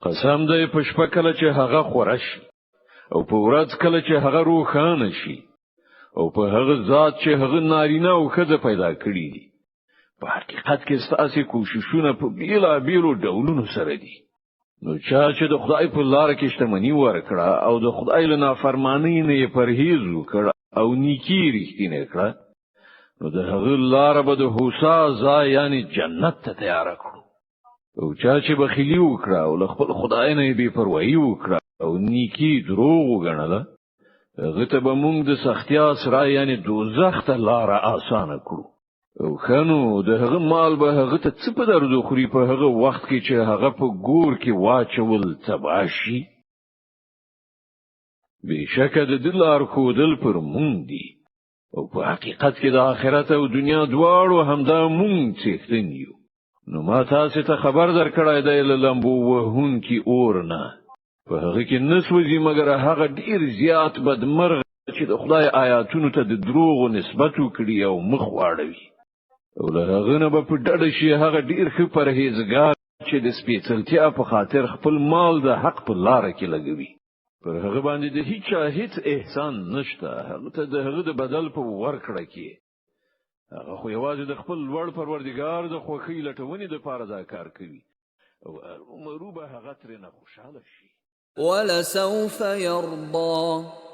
قسم دی په شپه کله چې هغه خورش او په ورځ کله چې هغه روښانه شي او په هغه ذات چې هغه نارینه او ښځه پیدا کړی دي په حقیقت کې ستاسو کوششونه په بیلابیلو ډولونو سره دي نو چې د خدای په لار کې شتمنی ورکړه او د خدای له نافرمانی نه پرهیز وکړه او نیکی رښتینه کړه نو د هغه لار به د هوسا ځای یعنی جنت ته تیار کړو او چې بخیلی وکړه او له خپل خدای نه بي پروايي وکړه او نیکی دروغ وګڼله هغه ته به موږ د سختیا سره یعنی دوزخ ته لار آسانه کړو او خنو د هغه مال به هغه ته څه په درو خوري په هغه وخت کې چې هغه په ګور کې واچول تباشي بشکه د دلار خودل پر مونږ دي او په حقیقت کې د آخرت او دنیا دواړو همدا مونږ څښتن یو نو ما تاسو ته خبر درکړای دی لمبو وهون کی اور نه په هغه کې نسوځي مګر هغه ډیر زیات بدمرغ چې د خدای آیاتونو ته د دروغ نسبت وکړي او مخ واړوي او له هغه نه په ډډه شي هغه ډیر ښه پرهیزګار چې د سپېڅلتیا په خاطر خپل مال د حق په لار کې لګوي پر هغه باندې د هیڅ احسان نشته هغه ته د هغه د بدل په ورکړه کې هغه خو یوازې د خپل لوړ پروردګار د خوښۍ لټونې د پاره دا کار کوي او عمره به هغه ترې نه خوشاله شي ولسوف يرضى